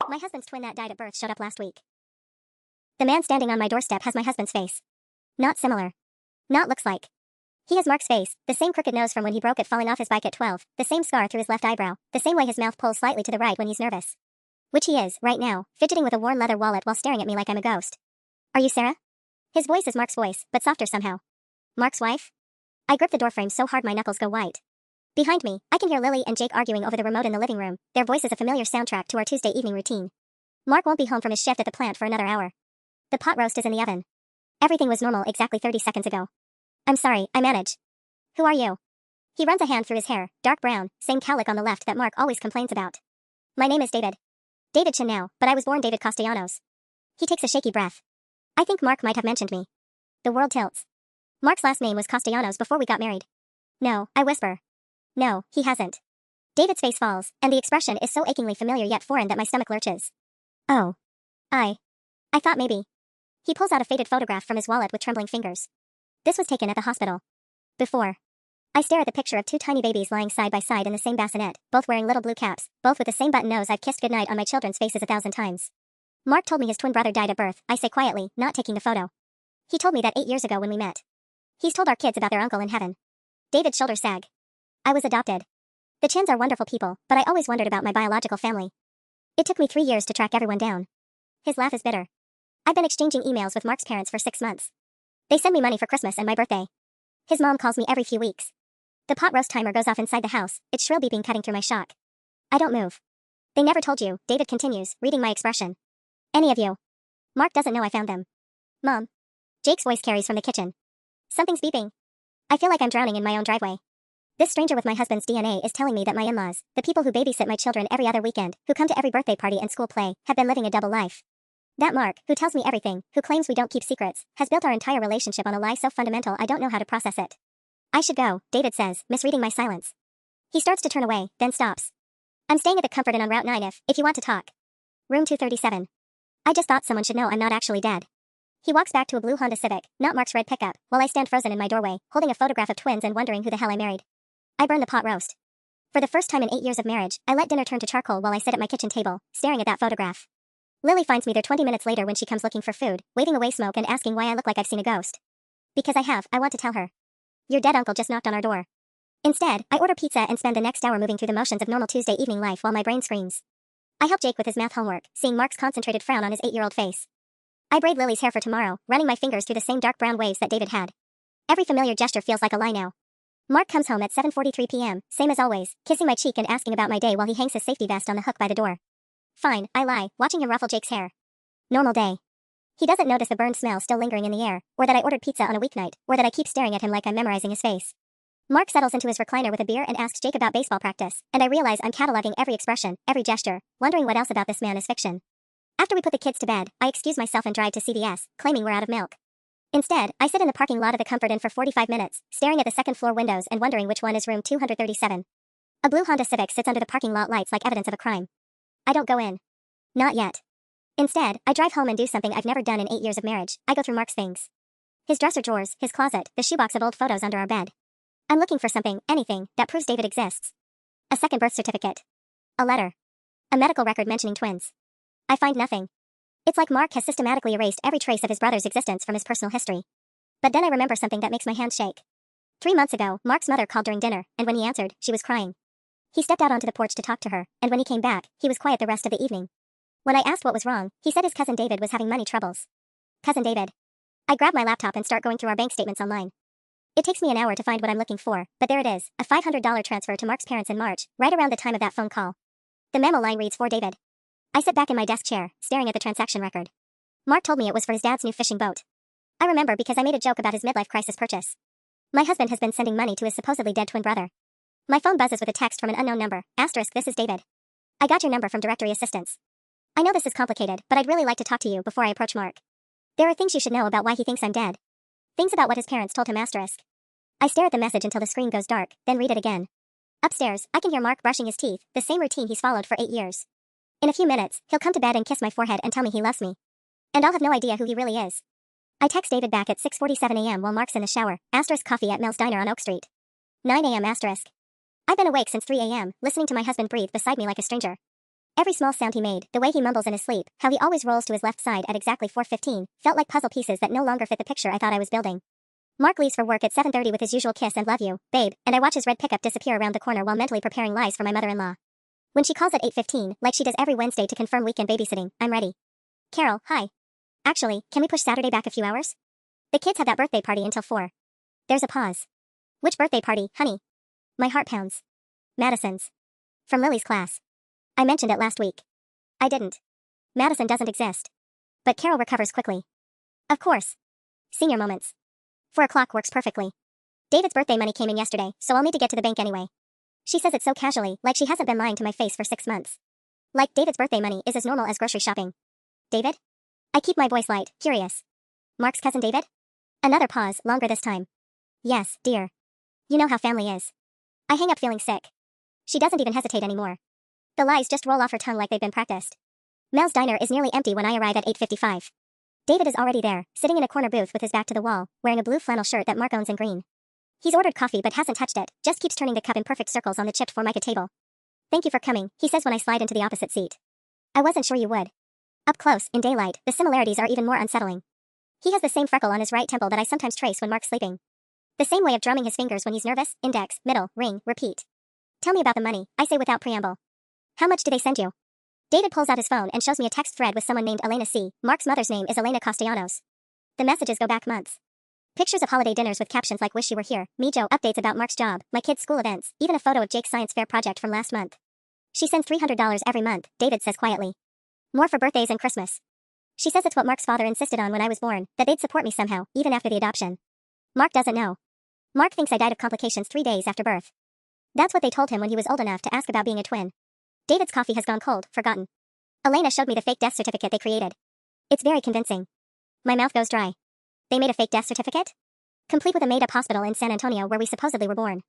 My husband's twin that died at birth showed up last week. The man standing on my doorstep has my husband's face. Not similar. Not looks like. He has Mark's face, the same crooked nose from when he broke it falling off his bike at 12, the same scar through his left eyebrow, the same way his mouth pulls slightly to the right when he's nervous. Which he is, right now, fidgeting with a worn leather wallet while staring at me like I'm a ghost. Are you Sarah? His voice is Mark's voice, but softer somehow. Mark's wife? I grip the doorframe so hard my knuckles go white. Behind me, I can hear Lily and Jake arguing over the remote in the living room, their voices a familiar soundtrack to our Tuesday evening routine. Mark won't be home from his shift at the plant for another hour. The pot roast is in the oven. Everything was normal exactly 30 seconds ago. I'm sorry, I manage. Who are you? He runs a hand through his hair, dark brown, same cowlick on the left that Mark always complains about. My name is David. David Chin now, but I was born David Castellanos. He takes a shaky breath. I think Mark might have mentioned me. The world tilts. Mark's last name was Castellanos before we got married. No, I whisper. No, he hasn't. David's face falls, and the expression is so achingly familiar yet foreign that my stomach lurches. Oh. I thought maybe. He pulls out a faded photograph from his wallet with trembling fingers. This was taken at the hospital. Before. I stare at the picture of two tiny babies lying side by side in the same bassinet, both wearing little blue caps, both with the same button nose I've kissed goodnight on my children's faces 1,000 times. Mark told me his twin brother died at birth, I say quietly, not taking the photo. He told me that 8 years ago when we met. He's told our kids about their uncle in heaven. David's shoulders sag. I was adopted. The Chins are wonderful people, but I always wondered about my biological family. It took me 3 years to track everyone down. His laugh is bitter. I've been exchanging emails with Mark's parents for 6 months. They send me money for Christmas and my birthday. His mom calls me every few weeks. The pot roast timer goes off inside the house, its shrill beeping cutting through my shock. I don't move. They never told you, David continues, reading my expression. Any of you. Mark doesn't know I found them. Mom. Jake's voice carries from the kitchen. Something's beeping. I feel like I'm drowning in my own driveway. This stranger with my husband's DNA is telling me that my in-laws, the people who babysit my children every other weekend, who come to every birthday party and school play, have been living a double life. That Mark, who tells me everything, who claims we don't keep secrets, has built our entire relationship on a lie so fundamental I don't know how to process it. I should go, David says, misreading my silence. He starts to turn away, then stops. I'm staying at the Comfort Inn on Route 9 if you want to talk. Room 237. I just thought someone should know I'm not actually dead. He walks back to a blue Honda Civic, not Mark's red pickup, while I stand frozen in my doorway, holding a photograph of twins and wondering who the hell I married. I burn the pot roast. For the first time in 8 years of marriage, I let dinner turn to charcoal while I sit at my kitchen table, staring at that photograph. Lily finds me there 20 minutes later when she comes looking for food, waving away smoke and asking why I look like I've seen a ghost. Because I want to tell her. Your dead uncle just knocked on our door. Instead, I order pizza and spend the next hour moving through the motions of normal Tuesday evening life while my brain screams. I help Jake with his math homework, seeing Mark's concentrated frown on his 8-year-old face. I braid Lily's hair for tomorrow, running my fingers through the same dark brown waves that David had. Every familiar gesture feels like a lie now. Mark comes home at 7:43 p.m., same as always, kissing my cheek and asking about my day while he hangs his safety vest on the hook by the door. Fine, I lie, watching him ruffle Jake's hair. Normal day. He doesn't notice the burned smell still lingering in the air, or that I ordered pizza on a weeknight, or that I keep staring at him like I'm memorizing his face. Mark settles into his recliner with a beer and asks Jake about baseball practice, and I realize I'm cataloging every expression, every gesture, wondering what else about this man is fiction. After we put the kids to bed, I excuse myself and drive to CVS, claiming we're out of milk. Instead, I sit in the parking lot of the Comfort Inn for 45 minutes, staring at the second-floor windows and wondering which one is room 237. A blue Honda Civic sits under the parking lot lights like evidence of a crime. I don't go in. Not yet. Instead, I drive home and do something I've never done in 8 years of marriage. I go through Mark's things. His dresser drawers, his closet, the shoebox of old photos under our bed. I'm looking for something, anything, that proves David exists. A second birth certificate. A letter. A medical record mentioning twins. I find nothing. It's like Mark has systematically erased every trace of his brother's existence from his personal history. But then I remember something that makes my hands shake. 3 months ago, Mark's mother called during dinner, and when he answered, she was crying. He stepped out onto the porch to talk to her, and when he came back, he was quiet the rest of the evening. When I asked what was wrong, he said his cousin David was having money troubles. Cousin David. I grab my laptop and start going through our bank statements online. It takes me an hour to find what I'm looking for, but there it is, a $500 transfer to Mark's parents in March, right around the time of that phone call. The memo line reads for David. I sit back in my desk chair, staring at the transaction record. Mark told me it was for his dad's new fishing boat. I remember because I made a joke about his midlife crisis purchase. My husband has been sending money to his supposedly dead twin brother. My phone buzzes with a text from an unknown number, asterisk this is David. I got your number from directory assistance. I know this is complicated, but I'd really like to talk to you before I approach Mark. There are things you should know about why he thinks I'm dead. Things about what his parents told him asterisk. I stare at the message until the screen goes dark, then read it again. Upstairs, I can hear Mark brushing his teeth, the same routine he's followed for 8 years. In a few minutes, he'll come to bed and kiss my forehead and tell me he loves me. And I'll have no idea who he really is. I text David back at 6:47 a.m. while Mark's in the shower, asterisk coffee at Mel's Diner on Oak Street. 9 a.m. asterisk. I've been awake since 3 a.m., listening to my husband breathe beside me like a stranger. Every small sound he made, the way he mumbles in his sleep, how he always rolls to his left side at exactly 4:15, felt like puzzle pieces that no longer fit the picture I thought I was building. Mark leaves for work at 7:30 with his usual kiss and love you, babe, and I watch his red pickup disappear around the corner while mentally preparing lies for my mother-in-law. When she calls at 8:15, like she does every Wednesday to confirm weekend babysitting, I'm ready. Carol, hi. Actually, can we push Saturday back a few hours? The kids have that birthday party until 4. There's a pause. Which birthday party, honey? My heart pounds. Madison's. From Lily's class. I mentioned it last week. I didn't. Madison doesn't exist. But Carol recovers quickly. Of course. Senior moments. 4 o'clock works perfectly. David's birthday money came in yesterday, so I'll need to get to the bank anyway. She says it so casually, like she hasn't been lying to my face for 6 months. Like David's birthday money is as normal as grocery shopping. David? I keep my voice light, curious. Mark's cousin David? Another pause, longer this time. Yes, dear. You know how family is. I hang up feeling sick. She doesn't even hesitate anymore. The lies just roll off her tongue like they've been practiced. Mel's diner is nearly empty when I arrive at 8:55. David is already there, sitting in a corner booth with his back to the wall, wearing a blue flannel shirt that Mark owns in green. He's ordered coffee but hasn't touched it, just keeps turning the cup in perfect circles on the chipped Formica table. Thank you for coming, he says when I slide into the opposite seat. I wasn't sure you would. Up close, in daylight, the similarities are even more unsettling. He has the same freckle on his right temple that I sometimes trace when Mark's sleeping. The same way of drumming his fingers when he's nervous, index, middle, ring, repeat. Tell me about the money, I say without preamble. How much do they send you? David pulls out his phone and shows me a text thread with someone named Elena C. Mark's mother's name is Elena Castellanos. The messages go back months. Pictures of holiday dinners with captions like wish you were here, me Joe, updates about Mark's job, my kids' school events, even a photo of Jake's science fair project from last month. She sends $300 every month, David says quietly. More for birthdays and Christmas. She says it's what Mark's father insisted on when I was born, that they'd support me somehow, even after the adoption. Mark doesn't know. Mark thinks I died of complications 3 days after birth. That's what they told him when he was old enough to ask about being a twin. David's coffee has gone cold, forgotten. Elena showed me the fake death certificate they created. It's very convincing. My mouth goes dry. They made a fake death certificate? Complete with a made-up hospital in San Antonio where we supposedly were born.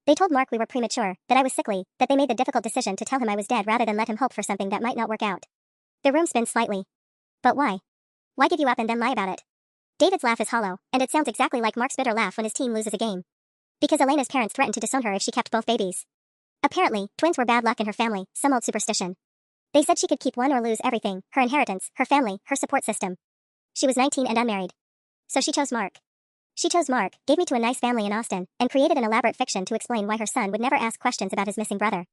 They told Mark we were premature, that I was sickly, that they made the difficult decision to tell him I was dead rather than let him hope for something that might not work out. The room spins slightly. But why? Why give you up and then lie about it? David's laugh is hollow, and it sounds exactly like Mark's bitter laugh when his team loses a game. Because Elena's parents threatened to disown her if she kept both babies. Apparently, twins were bad luck in her family, some old superstition. They said she could keep one or lose everything, her inheritance, her family, her support system. She was 19 and unmarried. So she chose Mark. She chose Mark, gave me to a nice family in Austin, and created an elaborate fiction to explain why her son would never ask questions about his missing brother.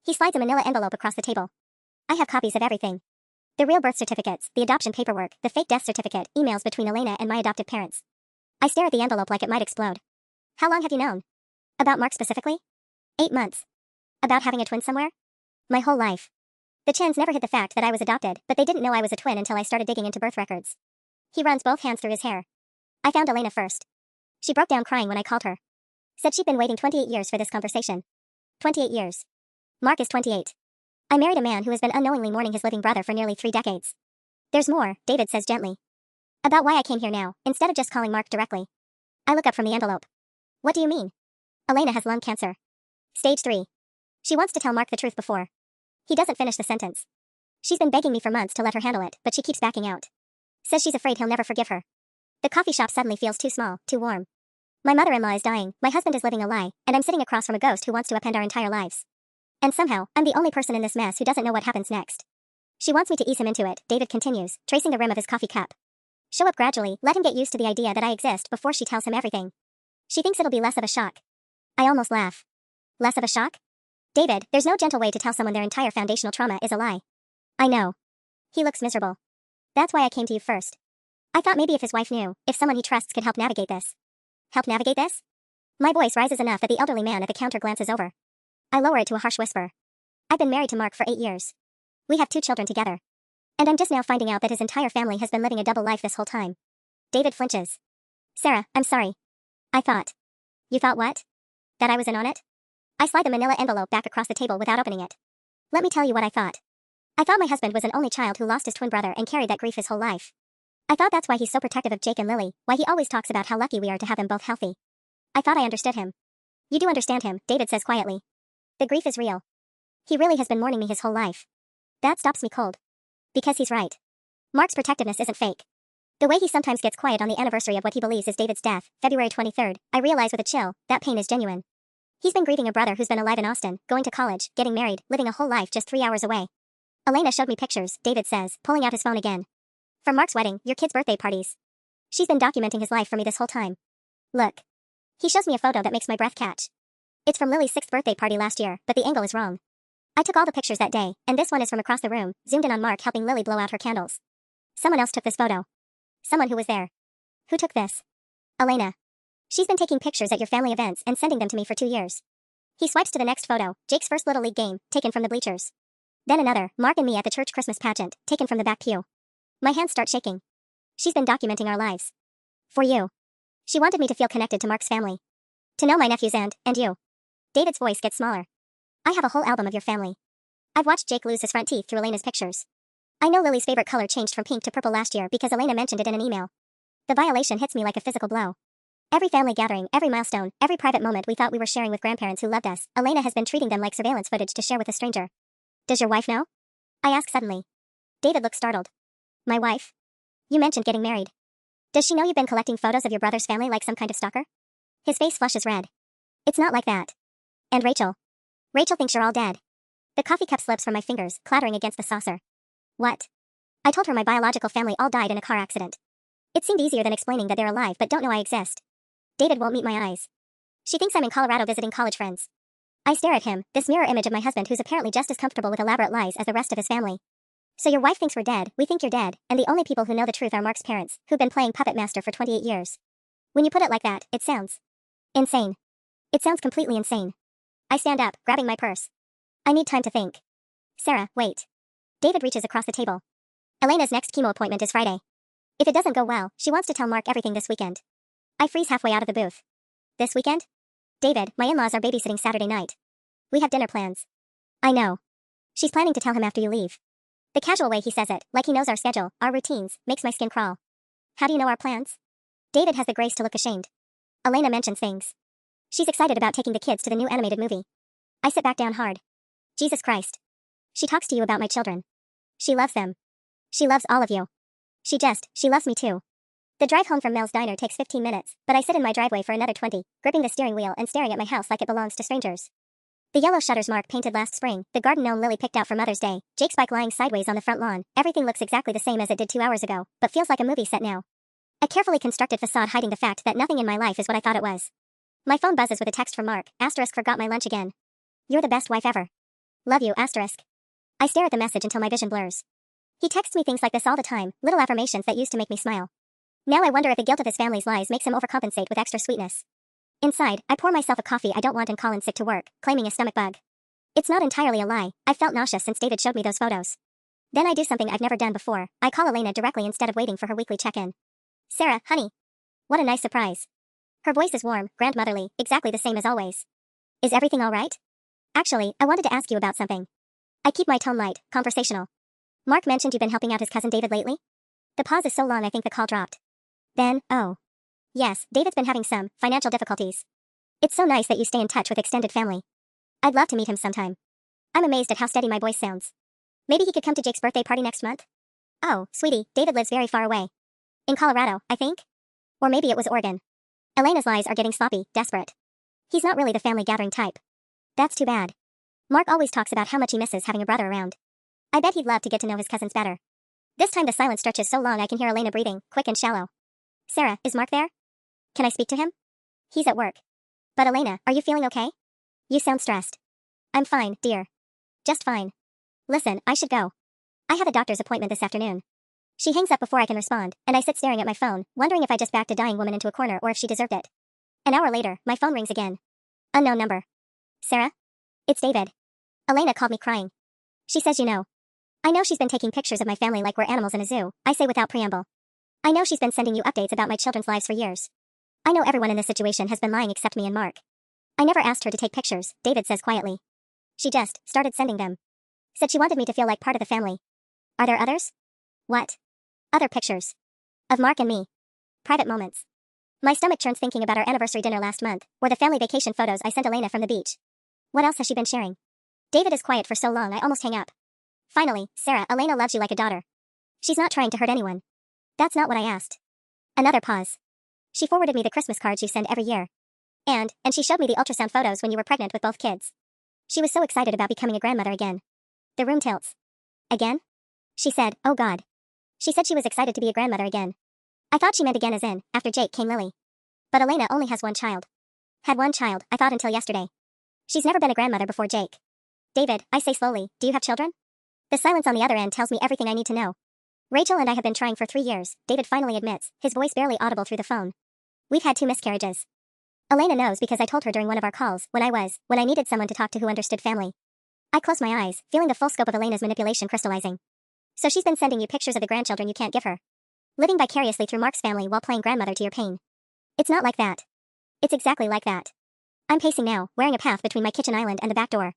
He slides a manila envelope across the table. I have copies of everything. The real birth certificates, the adoption paperwork, the fake death certificate, emails between Elena and my adoptive parents. I stare at the envelope like it might explode. How long have you known? About Mark specifically? 8 months. About having a twin somewhere? My whole life. The Chens never hid the fact that I was adopted, but they didn't know I was a twin until I started digging into birth records. He runs both hands through his hair. I found Elena first. She broke down crying when I called her. Said she'd been waiting 28 years for this conversation. 28 years. Mark is 28. I married a man who has been unknowingly mourning his living brother for nearly 3 decades. There's more, David says gently. About why I came here now, instead of just calling Mark directly. I look up from the envelope. What do you mean? Elena has lung cancer. Stage 3. She wants to tell Mark the truth before. He doesn't finish the sentence. She's been begging me for months to let her handle it, but she keeps backing out. Says she's afraid he'll never forgive her. The coffee shop suddenly feels too small, too warm. My mother-in-law is dying, my husband is living a lie, and I'm sitting across from a ghost who wants to upend our entire lives. And somehow, I'm the only person in this mess who doesn't know what happens next. She wants me to ease him into it, David continues, tracing the rim of his coffee cup. Show up gradually, let him get used to the idea that I exist before she tells him everything. She thinks it'll be less of a shock. I almost laugh. Less of a shock? David, there's no gentle way to tell someone their entire foundational trauma is a lie. I know. He looks miserable. That's why I came to you first. I thought maybe if his wife knew, if someone he trusts could help navigate this. Help navigate this? My voice rises enough that the elderly man at the counter glances over. I lower it to a harsh whisper. I've been married to Mark for 8 years. We have 2 children together. And I'm just now finding out that his entire family has been living a double life this whole time. David flinches. Sarah, I'm sorry. I thought. You thought what? That I was in on it? I slide the manila envelope back across the table without opening it. Let me tell you what I thought. I thought my husband was an only child who lost his twin brother and carried that grief his whole life. I thought that's why he's so protective of Jake and Lily, why he always talks about how lucky we are to have them both healthy. I thought I understood him. You do understand him, David says quietly. The grief is real. He really has been mourning me his whole life. That stops me cold. Because he's right. Mark's protectiveness isn't fake. The way he sometimes gets quiet on the anniversary of what he believes is David's death, February 23rd, I realize with a chill, that pain is genuine. He's been grieving a brother who's been alive in Austin, going to college, getting married, living a whole life just 3 hours away. Elena showed me pictures, David says, pulling out his phone again. From Mark's wedding, your kids' birthday parties. She's been documenting his life for me this whole time. Look. He shows me a photo that makes my breath catch. It's from Lily's 6th birthday party last year, but the angle is wrong. I took all the pictures that day, and this one is from across the room, zoomed in on Mark helping Lily blow out her candles. Someone else took this photo. Someone who was there. Who took this? Elena. She's been taking pictures at your family events and sending them to me for 2 years. He swipes to the next photo, Jake's first Little League game, taken from the bleachers. Then another, Mark and me at the church Christmas pageant, taken from the back pew. My hands start shaking. She's been documenting our lives. For you. She wanted me to feel connected to Mark's family. To know my nephews and you. David's voice gets smaller. I have a whole album of your family. I've watched Jake lose his front teeth through Elena's pictures. I know Lily's favorite color changed from pink to purple last year because Elena mentioned it in an email. The violation hits me like a physical blow. Every family gathering, every milestone, every private moment we thought we were sharing with grandparents who loved us, Elena has been treating them like surveillance footage to share with a stranger. Does your wife know? I ask suddenly. David looks startled. My wife? You mentioned getting married. Does she know you've been collecting photos of your brother's family like some kind of stalker? His face flushes red. It's not like that. And Rachel? Rachel thinks you're all dead. The coffee cup slips from my fingers, clattering against the saucer. What? I told her my biological family all died in a car accident. It seemed easier than explaining that they're alive but don't know I exist. David won't meet my eyes. She thinks I'm in Colorado visiting college friends. I stare at him, this mirror image of my husband who's apparently just as comfortable with elaborate lies as the rest of his family. So your wife thinks we're dead, we think you're dead, and the only people who know the truth are Mark's parents, who've been playing puppet master for 28 years. When you put it like that, it sounds insane. It sounds completely insane. I stand up, grabbing my purse. I need time to think. Sarah, wait. David reaches across the table. Elena's next chemo appointment is Friday. If it doesn't go well, she wants to tell Mark everything this weekend. I freeze halfway out of the booth. This weekend? David, my in-laws are babysitting Saturday night. We have dinner plans. I know. She's planning to tell him after you leave. The casual way he says it, like he knows our schedule, our routines, makes my skin crawl. How do you know our plans? David has the grace to look ashamed. Elena mentions things. She's excited about taking the kids to the new animated movie. I sit back down hard. Jesus Christ. She talks to you about my children. She loves them. She loves all of you. She loves me too. The drive home from Mel's diner takes 15 minutes, but I sit in my driveway for another 20, gripping the steering wheel and staring at my house like it belongs to strangers. The yellow shutters Mark painted last spring, the garden gnome Lily picked out for Mother's Day, Jake's bike lying sideways on the front lawn, everything looks exactly the same as it did 2 hours ago, but feels like a movie set now. A carefully constructed facade hiding the fact that nothing in my life is what I thought it was. My phone buzzes with a text from Mark, * forgot my lunch again. You're the best wife ever. Love you, *. I stare at the message until my vision blurs. He texts me things like this all the time, little affirmations that used to make me smile. Now I wonder if the guilt of his family's lies makes him overcompensate with extra sweetness. Inside, I pour myself a coffee I don't want and call in sick to work, claiming a stomach bug. It's not entirely a lie, I've felt nauseous since David showed me those photos. Then I do something I've never done before, I call Elena directly instead of waiting for her weekly check-in. Sarah, honey. What a nice surprise. Her voice is warm, grandmotherly, exactly the same as always. Is everything all right? Actually, I wanted to ask you about something. I keep my tone light, conversational. Mark mentioned you've been helping out his cousin David lately? The pause is so long I think the call dropped. Then, oh. Yes, David's been having some financial difficulties. It's so nice that you stay in touch with extended family. I'd love to meet him sometime. I'm amazed at how steady my voice sounds. Maybe he could come to Jake's birthday party next month? Oh, sweetie, David lives very far away. In Colorado, I think? Or maybe it was Oregon. Elena's lies are getting sloppy, desperate. He's not really the family gathering type. That's too bad. Mark always talks about how much he misses having a brother around. I bet he'd love to get to know his cousins better. This time the silence stretches so long I can hear Elena breathing, quick and shallow. Sarah, is Mark there? Can I speak to him? He's at work. But Elena, are you feeling okay? You sound stressed. I'm fine, dear. Just fine. Listen, I should go. I have a doctor's appointment this afternoon. She hangs up before I can respond, and I sit staring at my phone, wondering if I just backed a dying woman into a corner or if she deserved it. An hour later, my phone rings again. Unknown number. Sarah? It's David. Elena called me crying. She says you know. I know she's been taking pictures of my family like we're animals in a zoo, I say without preamble. I know she's been sending you updates about my children's lives for years. I know everyone in this situation has been lying except me and Mark. I never asked her to take pictures, David says quietly. She just started sending them. Said she wanted me to feel like part of the family. Are there others? What? Other pictures. Of Mark and me. Private moments. My stomach churns thinking about our anniversary dinner last month, or the family vacation photos I sent Elena from the beach. What else has she been sharing? David is quiet for so long I almost hang up. Finally, Sarah, Elena loves you like a daughter. She's not trying to hurt anyone. That's not what I asked. Another pause. She forwarded me the Christmas cards you send every year. And she showed me the ultrasound photos when you were pregnant with both kids. She was so excited about becoming a grandmother again. The room tilts. Again? She said, oh God. She said she was excited to be a grandmother again. I thought she meant again as in, after Jake came Lily. But Elena only has one child. Had one child, I thought until yesterday. She's never been a grandmother before Jake. David, I say slowly, do you have children? The silence on the other end tells me everything I need to know. Rachel and I have been trying for 3 years, David finally admits, his voice barely audible through the phone. We've had 2 miscarriages. Elena knows because I told her during one of our calls, when I needed someone to talk to who understood family. I close my eyes, feeling the full scope of Elena's manipulation crystallizing. So she's been sending you pictures of the grandchildren you can't give her. Living vicariously through Mark's family while playing grandmother to your pain. It's not like that. It's exactly like that. I'm pacing now, wearing a path between my kitchen island and the back door.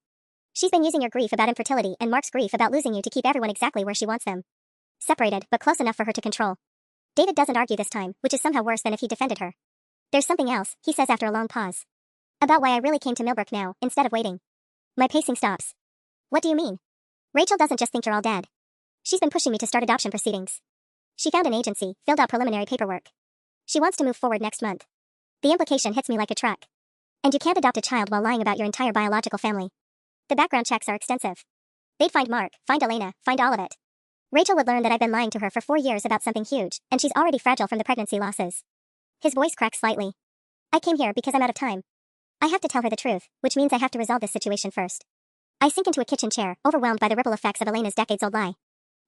She's been using your grief about infertility and Mark's grief about losing you to keep everyone exactly where she wants them. Separated, but close enough for her to control. David doesn't argue this time, which is somehow worse than if he defended her. There's something else, he says after a long pause. About why I really came to Millbrook now, instead of waiting. My pacing stops. What do you mean? Rachel doesn't just think you're all dead. She's been pushing me to start adoption proceedings. She found an agency, filled out preliminary paperwork. She wants to move forward next month. The implication hits me like a truck. And you can't adopt a child while lying about your entire biological family. The background checks are extensive. They'd find Mark, find Elena, find all of it. Rachel would learn that I've been lying to her for 4 years about something huge, and she's already fragile from the pregnancy losses. His voice cracks slightly. I came here because I'm out of time. I have to tell her the truth, which means I have to resolve this situation first. I sink into a kitchen chair, overwhelmed by the ripple effects of Elena's decades-old lie.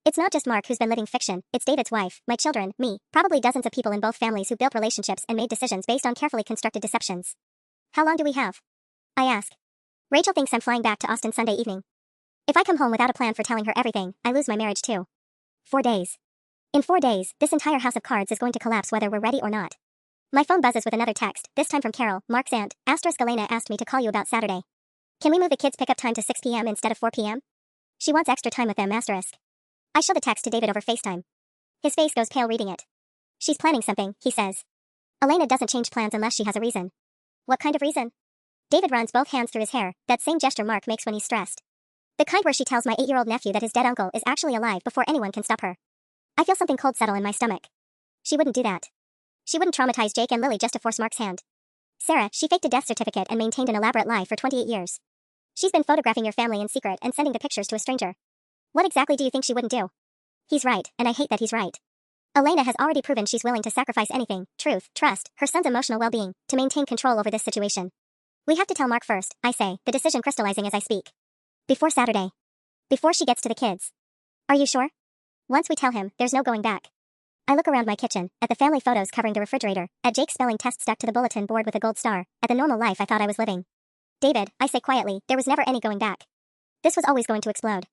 It's not just Mark who's been living fiction, it's David's wife, my children, me, probably dozens of people in both families who built relationships and made decisions based on carefully constructed deceptions. How long do we have? I ask. Rachel thinks I'm flying back to Austin Sunday evening. If I come home without a plan for telling her everything, I lose my marriage too. 4 days. In 4 days, this entire house of cards is going to collapse whether we're ready or not. My phone buzzes with another text, this time from Carol, Mark's aunt, Elena asked me to call you about Saturday. Can we move the kids' pickup time to 6 p.m. instead of 4 p.m.? She wants extra time with them, I show the text to David over FaceTime. His face goes pale reading it. She's planning something, he says. Elena doesn't change plans unless she has a reason. What kind of reason? David runs both hands through his hair, that same gesture Mark makes when he's stressed. The kind where she tells my 8-year-old nephew that his dead uncle is actually alive before anyone can stop her. I feel something cold settle in my stomach. She wouldn't do that. She wouldn't traumatize Jake and Lily just to force Mark's hand. Sarah, she faked a death certificate and maintained an elaborate lie for 28 years. She's been photographing your family in secret and sending the pictures to a stranger. What exactly do you think she wouldn't do? He's right, and I hate that he's right. Elena has already proven she's willing to sacrifice anything, truth, trust, her son's emotional well-being, to maintain control over this situation. We have to tell Mark first, I say, the decision crystallizing as I speak. Before Saturday. Before she gets to the kids. Are you sure? Once we tell him, there's no going back. I look around my kitchen, at the family photos covering the refrigerator, at Jake's spelling test stuck to the bulletin board with a gold star, at the normal life I thought I was living. David, I say quietly, there was never any going back. This was always going to explode.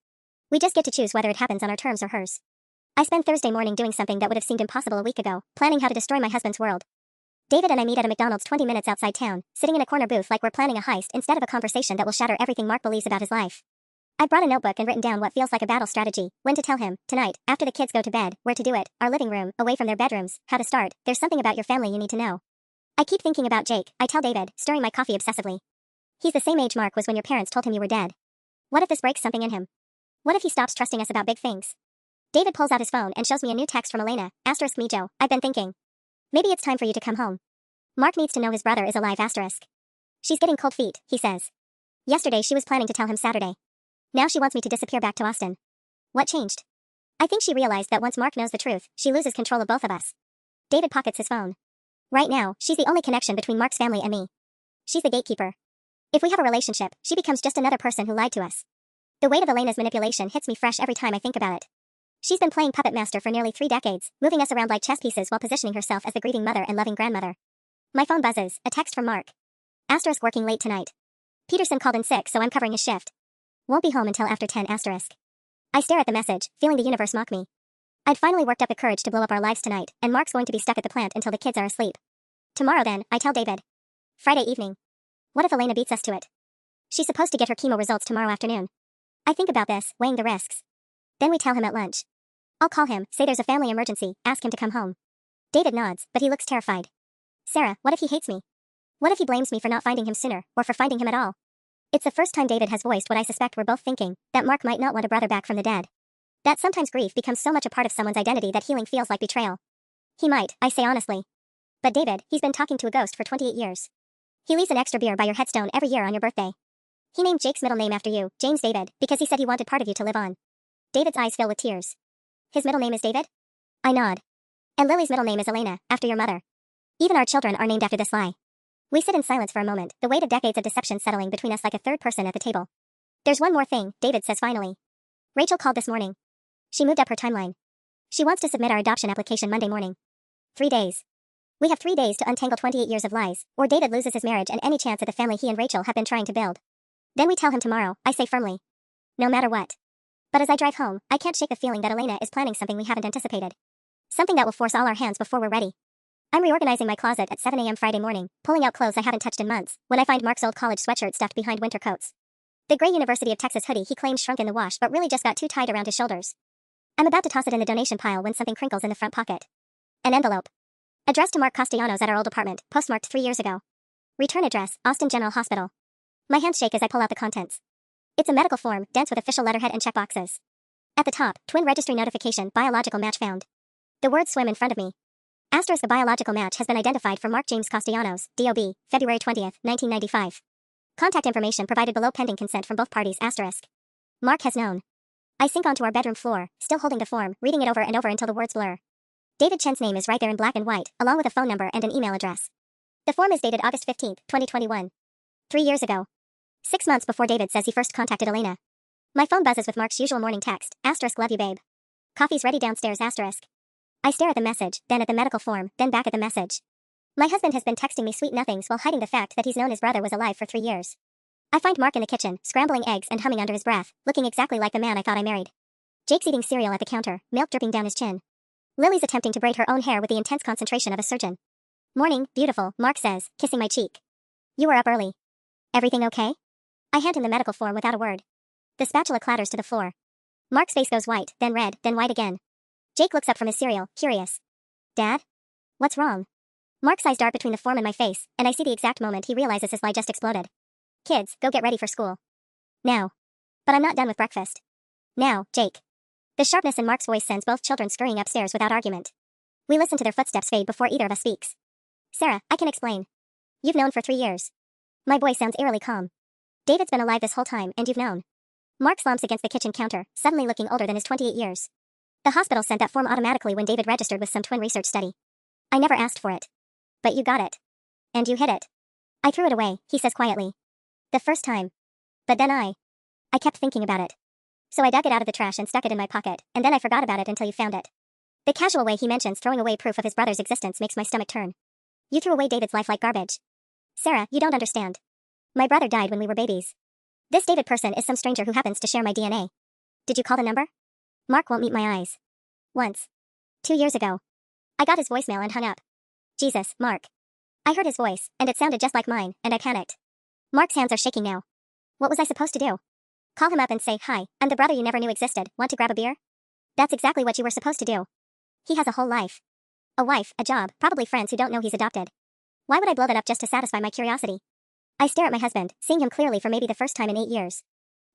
We just get to choose whether it happens on our terms or hers. I spend Thursday morning doing something that would have seemed impossible a week ago, planning how to destroy my husband's world. David and I meet at a McDonald's 20 minutes outside town, sitting in a corner booth like we're planning a heist instead of a conversation that will shatter everything Mark believes about his life. I'd brought a notebook and written down what feels like a battle strategy, when to tell him, tonight, after the kids go to bed, where to do it, our living room, away from their bedrooms, how to start, there's something about your family you need to know. I keep thinking about Jake, I tell David, stirring my coffee obsessively. He's the same age Mark was when your parents told him you were dead. What if this breaks something in him? What if he stops trusting us about big things? David pulls out his phone and shows me a new text from Elena, *me Joe, I've been thinking. Maybe it's time for you to come home. Mark needs to know his brother is alive, *. She's getting cold feet, he says. Yesterday she was planning to tell him Saturday. Now she wants me to disappear back to Austin. What changed? I think she realized that once Mark knows the truth, she loses control of both of us. David pockets his phone. Right now, she's the only connection between Mark's family and me. She's the gatekeeper. If we have a relationship, she becomes just another person who lied to us. The weight of Elena's manipulation hits me fresh every time I think about it. She's been playing puppet master for nearly 3 decades, moving us around like chess pieces while positioning herself as the grieving mother and loving grandmother. My phone buzzes, a text from Mark. * working late tonight. Peterson called in sick, so I'm covering his shift. Won't be home until after 10 *. I stare at the message, feeling the universe mock me. I'd finally worked up the courage to blow up our lives tonight, and Mark's going to be stuck at the plant until the kids are asleep. Tomorrow then, I tell David. Friday evening. What if Elena beats us to it? She's supposed to get her chemo results tomorrow afternoon. I think about this, weighing the risks. Then we tell him at lunch. I'll call him, say there's a family emergency, ask him to come home. David nods, but he looks terrified. Sarah, what if he hates me? What if he blames me for not finding him sooner, or for finding him at all? It's the first time David has voiced what I suspect we're both thinking, that Mark might not want a brother back from the dead. That sometimes grief becomes so much a part of someone's identity that healing feels like betrayal. He might, I say honestly. But David, he's been talking to a ghost for 28 years. He leaves an extra beer by your headstone every year on your birthday. He named Jake's middle name after you, James David, because he said he wanted part of you to live on. David's eyes fill with tears. His middle name is David? I nod. And Lily's middle name is Elena, after your mother. Even our children are named after this lie. We sit in silence for a moment, the weight of decades of deception settling between us like a third person at the table. There's one more thing, David says finally. Rachel called this morning. She moved up her timeline. She wants to submit our adoption application Monday morning. 3 days. We have 3 days to untangle 28 years of lies, or David loses his marriage and any chance at the family he and Rachel have been trying to build. Then we tell him tomorrow, I say firmly. No matter what. But as I drive home, I can't shake the feeling that Elena is planning something we haven't anticipated. Something that will force all our hands before we're ready. I'm reorganizing my closet at 7 a.m. Friday morning, pulling out clothes I haven't touched in months, when I find Mark's old college sweatshirt stuffed behind winter coats. The gray University of Texas hoodie he claimed shrunk in the wash but really just got too tight around his shoulders. I'm about to toss it in the donation pile when something crinkles in the front pocket. An envelope. Addressed to Mark Castellanos at our old apartment, postmarked 3 years ago. Return address, Austin General Hospital. My hands shake as I pull out the contents. It's a medical form, dense with official letterhead and checkboxes. At the top, twin registry notification, biological match found. The words swim in front of me. Asterisk, the biological match has been identified for Mark James Castellanos, DOB, February 20th, 1995. Contact information provided below pending consent from both parties, asterisk. Mark has known. I sink onto our bedroom floor, still holding the form, reading it over and over until the words blur. David Chen's name is right there in black and white, along with a phone number and an email address. The form is dated August 15th, 2021. 3 years ago. 6 months before David says he first contacted Elena. My phone buzzes with Mark's usual morning text, asterisk, love you babe. Coffee's ready downstairs, asterisk. I stare at the message, then at the medical form, then back at the message. My husband has been texting me sweet nothings while hiding the fact that he's known his brother was alive for 3 years. I find Mark in the kitchen, scrambling eggs and humming under his breath, looking exactly like the man I thought I married. Jake's eating cereal at the counter, milk dripping down his chin. Lily's attempting to braid her own hair with the intense concentration of a surgeon. Morning, beautiful, Mark says, kissing my cheek. You were up early. Everything okay? I hand him the medical form without a word. The spatula clatters to the floor. Mark's face goes white, then red, then white again. Jake looks up from his cereal, curious. Dad? What's wrong? Mark's eyes dart between the form and my face, and I see the exact moment he realizes his lie just exploded. Kids, go get ready for school. Now. But I'm not done with breakfast. Now, Jake. The sharpness in Mark's voice sends both children scurrying upstairs without argument. We listen to their footsteps fade before either of us speaks. Sarah, I can explain. You've known for 3 years. My voice sounds eerily calm. David's been alive this whole time, and you've known. Mark slumps against the kitchen counter, suddenly looking older than his 28 years. The hospital sent that form automatically when David registered with some twin research study. I never asked for it. But you got it. And you hid it. I threw it away, he says quietly. The first time. But then I kept thinking about it. So I dug it out of the trash and stuck it in my pocket, and then I forgot about it until you found it. The casual way he mentions throwing away proof of his brother's existence makes my stomach turn. You threw away David's life like garbage. Sarah, you don't understand. My brother died when we were babies. This David person is some stranger who happens to share my DNA. Did you call the number? Mark won't meet my eyes. Once. 2 years ago. I got his voicemail and hung up. Jesus, Mark. I heard his voice, and it sounded just like mine, and I panicked. Mark's hands are shaking now. What was I supposed to do? Call him up and say, hi, I'm the brother you never knew existed, want to grab a beer? That's exactly what you were supposed to do. He has a whole life. A wife, a job, probably friends who don't know he's adopted. Why would I blow that up just to satisfy my curiosity? I stare at my husband, seeing him clearly for maybe the first time in 8 years.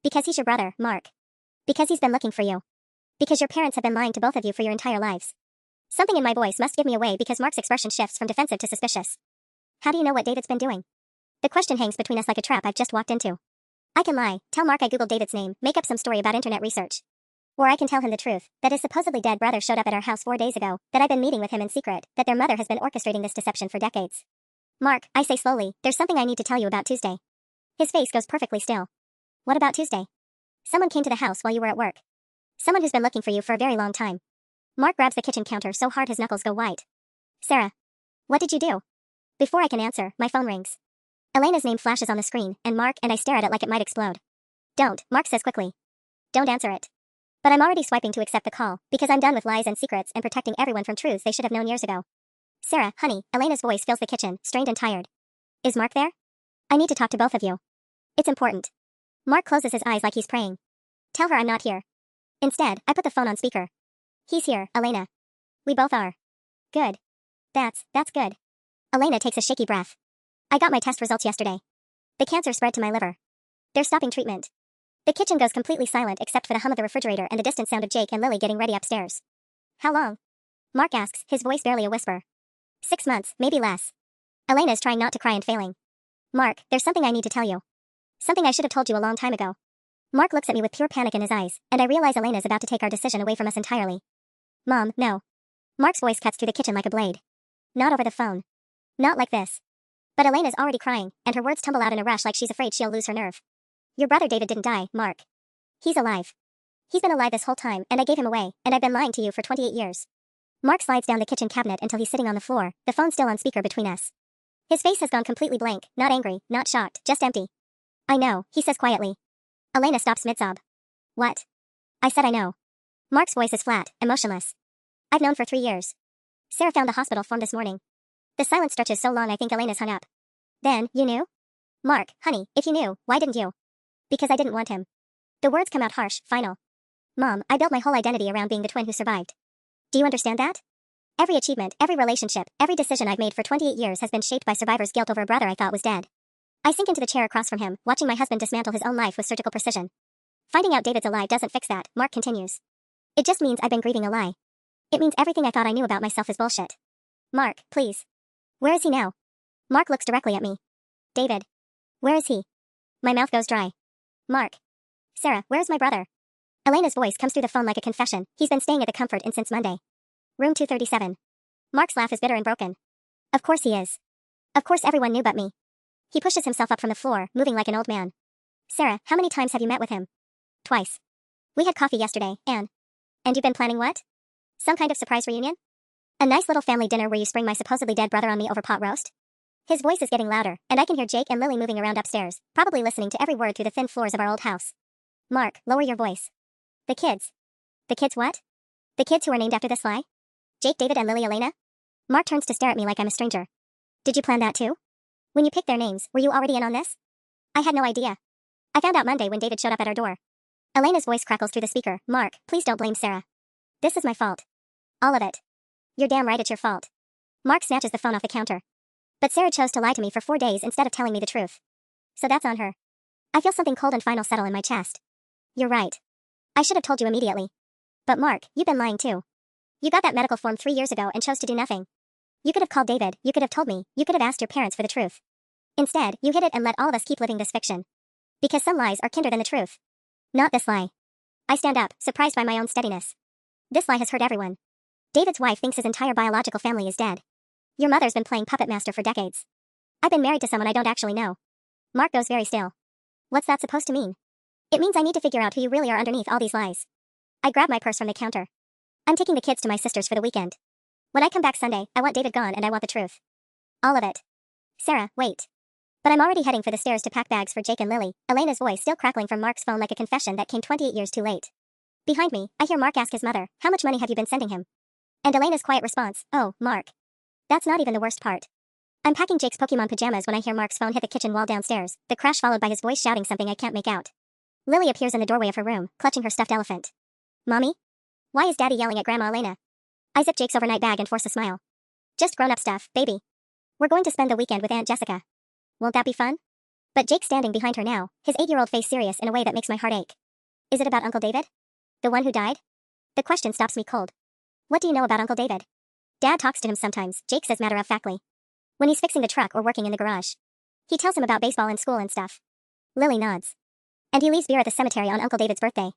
Because he's your brother, Mark. Because he's been looking for you. Because your parents have been lying to both of you for your entire lives. Something in my voice must give me away because Mark's expression shifts from defensive to suspicious. How do you know what David's been doing? The question hangs between us like a trap I've just walked into. I can lie, tell Mark I googled David's name, make up some story about internet research. Or I can tell him the truth, that his supposedly dead brother showed up at our house 4 days ago, that I've been meeting with him in secret, that their mother has been orchestrating this deception for decades. Mark, I say slowly, there's something I need to tell you about Tuesday. His face goes perfectly still. What about Tuesday? Someone came to the house while you were at work. Someone who's been looking for you for a very long time. Mark grabs the kitchen counter so hard his knuckles go white. Sarah. What did you do? Before I can answer, my phone rings. Elena's name flashes on the screen, and Mark and I stare at it like it might explode. Don't, Mark says quickly. Don't answer it. But I'm already swiping to accept the call, because I'm done with lies and secrets and protecting everyone from truths they should have known years ago. Sarah, honey, Elena's voice fills the kitchen, strained and tired. Is Mark there? I need to talk to both of you. It's important. Mark closes his eyes like he's praying. Tell her I'm not here. Instead, I put the phone on speaker. He's here, Elena. We both are. Good. That's good. Elena takes a shaky breath. I got my test results yesterday. The cancer spread to my liver. They're stopping treatment. The kitchen goes completely silent except for the hum of the refrigerator and the distant sound of Jake and Lily getting ready upstairs. How long? Mark asks, his voice barely a whisper. 6 months, maybe less. Elena's trying not to cry and failing. Mark, there's something I need to tell you. Something I should have told you a long time ago. Mark looks at me with pure panic in his eyes, and I realize Elena's about to take our decision away from us entirely. Mom, no. Mark's voice cuts through the kitchen like a blade. Not over the phone. Not like this. But Elena's already crying, and her words tumble out in a rush like she's afraid she'll lose her nerve. Your brother David didn't die, Mark. He's alive. He's been alive this whole time, and I gave him away, and I've been lying to you for 28 years. Mark slides down the kitchen cabinet until he's sitting on the floor, the phone still on speaker between us. His face has gone completely blank, not angry, not shocked, just empty. I know, he says quietly. Elena stops mid-sob. What? I said I know. Mark's voice is flat, emotionless. I've known for 3 years. Sarah found the hospital form this morning. The silence stretches so long I think Elena's hung up. Then, you knew? Mark, honey, if you knew, why didn't you? Because I didn't want him. The words come out harsh, final. Mom, I built my whole identity around being the twin who survived. Do you understand that? Every achievement, every relationship, every decision I've made for 28 years has been shaped by survivor's guilt over a brother I thought was dead. I sink into the chair across from him, watching my husband dismantle his own life with surgical precision. Finding out David's alive doesn't fix that, Mark continues. It just means I've been grieving a lie. It means everything I thought I knew about myself is bullshit. Mark, please. Where is he now? Mark looks directly at me. David. Where is he? My mouth goes dry. Mark. Sarah, where's my brother? Elena's voice comes through the phone like a confession. He's been staying at the Comfort Inn since Monday. Room 237. Mark's laugh is bitter and broken. Of course he is. Of course everyone knew but me. He pushes himself up from the floor, moving like an old man. Sarah, how many times have you met with him? Twice. We had coffee yesterday, and you've been planning what? Some kind of surprise reunion? A nice little family dinner where you spring my supposedly dead brother on me over pot roast? His voice is getting louder, and I can hear Jake and Lily moving around upstairs, probably listening to every word through the thin floors of our old house. Mark, lower your voice. The kids. The kids what? The kids who are named after this lie? Jake, David, and Lily Elena? Mark turns to stare at me like I'm a stranger. Did you plan that too? When you picked their names, were you already in on this? I had no idea. I found out Monday when David showed up at our door. Elena's voice crackles through the speaker. Mark, please don't blame Sarah. This is my fault. All of it. You're damn right it's your fault. Mark snatches the phone off the counter. But Sarah chose to lie to me for 4 days instead of telling me the truth. So that's on her. I feel something cold and final settle in my chest. You're right. I should have told you immediately. But Mark, you've been lying too. You got that medical form 3 years ago and chose to do nothing. You could have called David, you could have told me, you could have asked your parents for the truth. Instead, you hid it and let all of us keep living this fiction. Because some lies are kinder than the truth. Not this lie. I stand up, surprised by my own steadiness. This lie has hurt everyone. David's wife thinks his entire biological family is dead. Your mother's been playing puppet master for decades. I've been married to someone I don't actually know. Mark goes very still. What's that supposed to mean? It means I need to figure out who you really are underneath all these lies. I grab my purse from the counter. I'm taking the kids to my sister's for the weekend. When I come back Sunday, I want David gone and I want the truth. All of it. Sarah, wait. But I'm already heading for the stairs to pack bags for Jake and Lily, Elena's voice still crackling from Mark's phone like a confession that came 28 years too late. Behind me, I hear Mark ask his mother, how much money have you been sending him? And Elena's quiet response, oh, Mark. That's not even the worst part. I'm packing Jake's Pokemon pajamas when I hear Mark's phone hit the kitchen wall downstairs, the crash followed by his voice shouting something I can't make out. Lily appears in the doorway of her room, clutching her stuffed elephant. Mommy? Why is Daddy yelling at Grandma Elena? I zip Jake's overnight bag and force a smile. Just grown-up stuff, baby. We're going to spend the weekend with Aunt Jessica. Won't that be fun? But Jake's standing behind her now, his 8-year-old face serious in a way that makes my heart ache. Is it about Uncle David? The one who died? The question stops me cold. What do you know about Uncle David? Dad talks to him sometimes, Jake says matter-of-factly. When he's fixing the truck or working in the garage. He tells him about baseball in school and stuff. Lily nods. And he leaves beer at the cemetery on Uncle David's birthday.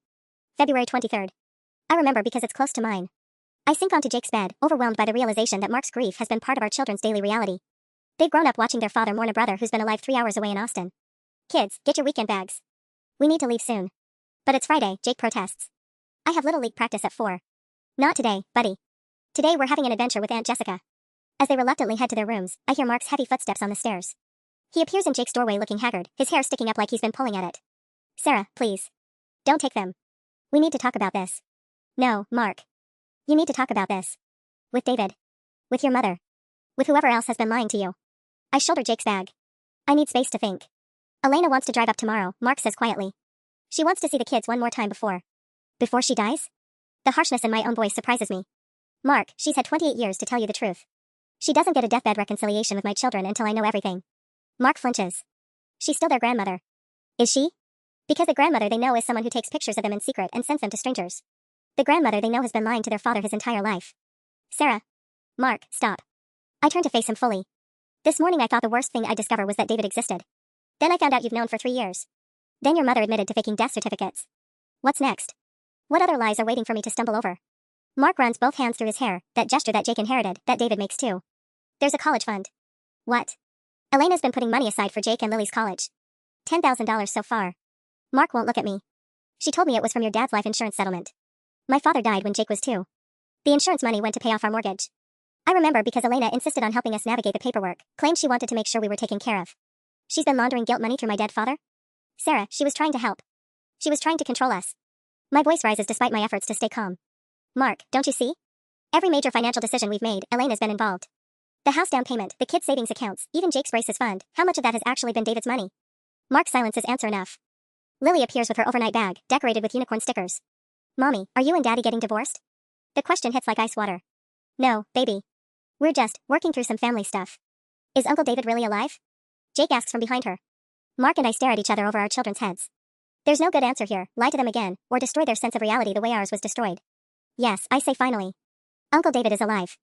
February 23rd. I remember because it's close to mine. I sink onto Jake's bed, overwhelmed by the realization that Mark's grief has been part of our children's daily reality. They've grown up watching their father mourn a brother who's been alive 3 hours away in Austin. Kids, get your weekend bags. We need to leave soon. But it's Friday, Jake protests. I have Little League practice at 4. Not today, buddy. Today we're having an adventure with Aunt Jessica. As they reluctantly head to their rooms, I hear Mark's heavy footsteps on the stairs. He appears in Jake's doorway looking haggard, his hair sticking up like he's been pulling at it. Sarah, please. Don't take them. We need to talk about this. No, Mark. You need to talk about this. With David. With your mother. With whoever else has been lying to you. I shoulder Jake's bag. I need space to think. Elena wants to drive up tomorrow, Mark says quietly. She wants to see the kids one more time before she dies? The harshness in my own voice surprises me. Mark, she's had 28 years to tell you the truth. She doesn't get a deathbed reconciliation with my children until I know everything. Mark flinches. She's still their grandmother. Is she? Because the grandmother they know is someone who takes pictures of them in secret and sends them to strangers. The grandmother they know has been lying to their father his entire life. Sarah. Mark, stop. I turn to face him fully. This morning I thought the worst thing I'd discover was that David existed. Then I found out you've known for 3 years. Then your mother admitted to faking death certificates. What's next? What other lies are waiting for me to stumble over? Mark runs both hands through his hair, that gesture that Jake inherited, that David makes too. There's a college fund. What? Elena's been putting money aside for Jake and Lily's college. $10,000 so far. Mark won't look at me. She told me it was from your dad's life insurance settlement. My father died when Jake was 2. The insurance money went to pay off our mortgage. I remember because Elena insisted on helping us navigate the paperwork, claimed she wanted to make sure we were taken care of. She's been laundering guilt money through my dead father? Sarah, she was trying to help. She was trying to control us. My voice rises despite my efforts to stay calm. Mark, don't you see? Every major financial decision we've made, Elena's been involved. The house down payment, the kids' savings accounts, even Jake's braces fund, how much of that has actually been David's money? Mark's silence is answer enough. Lily appears with her overnight bag, decorated with unicorn stickers. Mommy, are you and Daddy getting divorced? The question hits like ice water. No, baby. We're just working through some family stuff. Is Uncle David really alive? Jake asks from behind her. Mark and I stare at each other over our children's heads. There's no good answer here, lie to them again, or destroy their sense of reality the way ours was destroyed. Yes, I say finally. Uncle David is alive.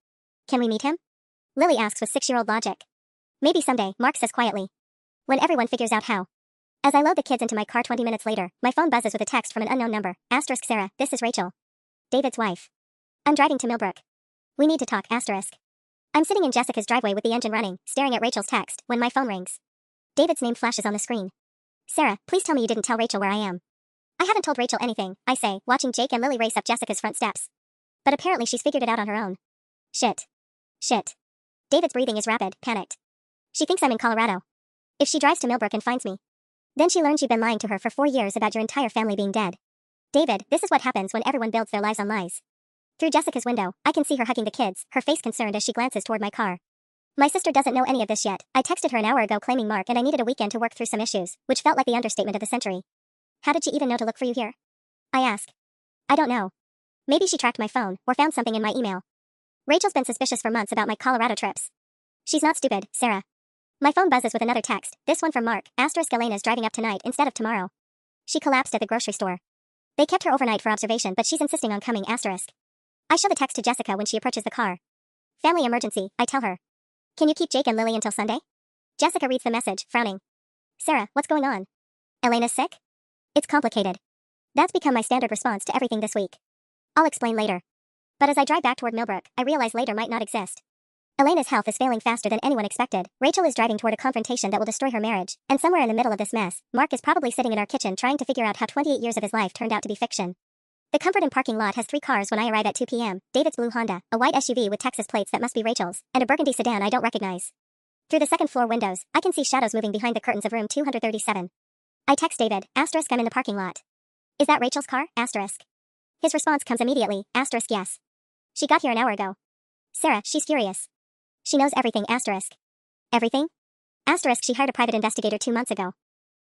Can we meet him? Lily asks with 6-year-old logic. Maybe someday, Mark says quietly. When everyone figures out how. As I load the kids into my car 20 minutes later, my phone buzzes with a text from an unknown number. Asterisk Sarah, this is Rachel. David's wife. I'm driving to Millbrook. We need to talk, asterisk. I'm sitting in Jessica's driveway with the engine running, staring at Rachel's text, when my phone rings. David's name flashes on the screen. Sarah, please tell me you didn't tell Rachel where I am. I haven't told Rachel anything, I say, watching Jake and Lily race up Jessica's front steps. But apparently she's figured it out on her own. Shit. Shit. David's breathing is rapid, panicked. She thinks I'm in Colorado. If she drives to Millbrook and finds me. Then she learns you've been lying to her for 4 years about your entire family being dead. David, this is what happens when everyone builds their lives on lies. Through Jessica's window, I can see her hugging the kids, her face concerned as she glances toward my car. My sister doesn't know any of this yet. I texted her an hour ago claiming Mark and I needed a weekend to work through some issues, which felt like the understatement of the century. How did she even know to look for you here? I ask. I don't know. Maybe she tracked my phone, or found something in my email. Rachel's been suspicious for months about my Colorado trips. She's not stupid, Sarah. My phone buzzes with another text, this one from Mark, asterisk Elena's driving up tonight instead of tomorrow. She collapsed at the grocery store. They kept her overnight for observation but she's insisting on coming, asterisk. I show the text to Jessica when she approaches the car. Family emergency, I tell her. Can you keep Jake and Lily until Sunday? Jessica reads the message, frowning. Sarah, what's going on? Elena's sick? It's complicated. That's become my standard response to everything this week. I'll explain later. But as I drive back toward Millbrook, I realize later might not exist. Elena's health is failing faster than anyone expected. Rachel is driving toward a confrontation that will destroy her marriage. And somewhere in the middle of this mess, Mark is probably sitting in our kitchen trying to figure out how 28 years of his life turned out to be fiction. The Comfort Inn parking lot has 3 cars when I arrive at 2 p.m. David's blue Honda, a white SUV with Texas plates that must be Rachel's, and a burgundy sedan I don't recognize. Through the second floor windows, I can see shadows moving behind the curtains of room 237. I text David, asterisk I'm in the parking lot. Is that Rachel's car, asterisk? His response comes immediately, asterisk yes. She got here an hour ago. Sarah, she's furious. She knows everything, asterisk. Everything? Asterisk she hired a private investigator 2 months ago.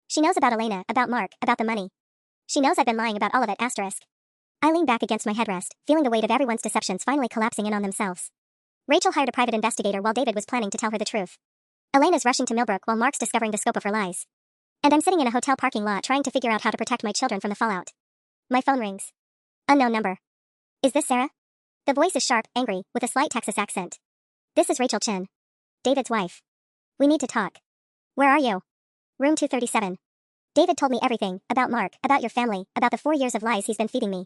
She knows about Elena, about Mark, about the money. She knows I've been lying about all of it, asterisk. I lean back against my headrest, feeling the weight of everyone's deceptions finally collapsing in on themselves. Rachel hired a private investigator while David was planning to tell her the truth. Elena's rushing to Millbrook while Mark's discovering the scope of her lies. And I'm sitting in a hotel parking lot trying to figure out how to protect my children from the fallout. My phone rings. Unknown number. Is this Sarah? The voice is sharp, angry, with a slight Texas accent. This is Rachel Chin. David's wife. We need to talk. Where are you? Room 237. David told me everything, about Mark, about your family, about the 4 years of lies he's been feeding me.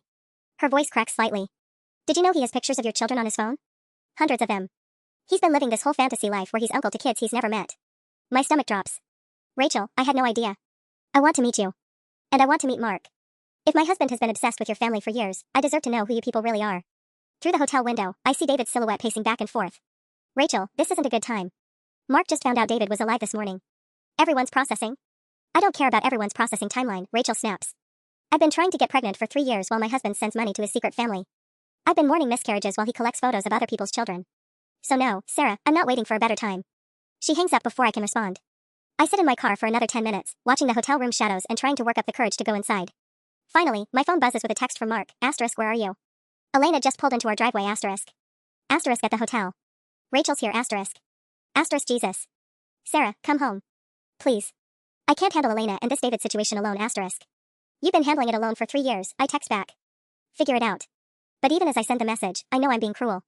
Her voice cracks slightly. Did you know he has pictures of your children on his phone? Hundreds of them. He's been living this whole fantasy life where he's uncle to kids he's never met. My stomach drops. Rachel, I had no idea. I want to meet you. And I want to meet Mark. If my husband has been obsessed with your family for years, I deserve to know who you people really are. Through the hotel window, I see David's silhouette pacing back and forth. Rachel, this isn't a good time. Mark just found out David was alive this morning. Everyone's processing. I don't care about everyone's processing timeline, Rachel snaps. I've been trying to get pregnant for 3 years while my husband sends money to his secret family. I've been mourning miscarriages while he collects photos of other people's children. So no, Sarah, I'm not waiting for a better time. She hangs up before I can respond. I sit in my car for another 10 minutes, watching the hotel room shadows and trying to work up the courage to go inside. Finally, my phone buzzes with a text from Mark, asterisk where are you? Elena just pulled into our driveway, asterisk. Asterisk at the hotel. Rachel's here, asterisk. Asterisk Jesus. Sarah, come home. Please. I can't handle Elena and this David situation alone, asterisk. You've been handling it alone for 3 years, I text back. Figure it out. But even as I send the message, I know I'm being cruel.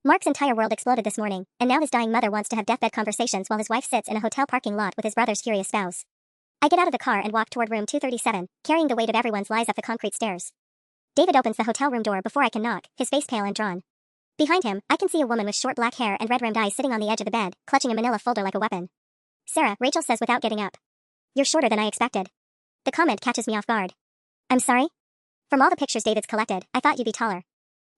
Mark's entire world exploded this morning, and now his dying mother wants to have deathbed conversations while his wife sits in a hotel parking lot with his brother's furious spouse. I get out of the car and walk toward room 237, carrying the weight of everyone's lies up the concrete stairs. David opens the hotel room door before I can knock, his face pale and drawn. Behind him, I can see a woman with short black hair and red-rimmed eyes sitting on the edge of the bed, clutching a manila folder like a weapon. Sarah, Rachel says without getting up. You're shorter than I expected. The comment catches me off guard. I'm sorry? From all the pictures David's collected, I thought you'd be taller.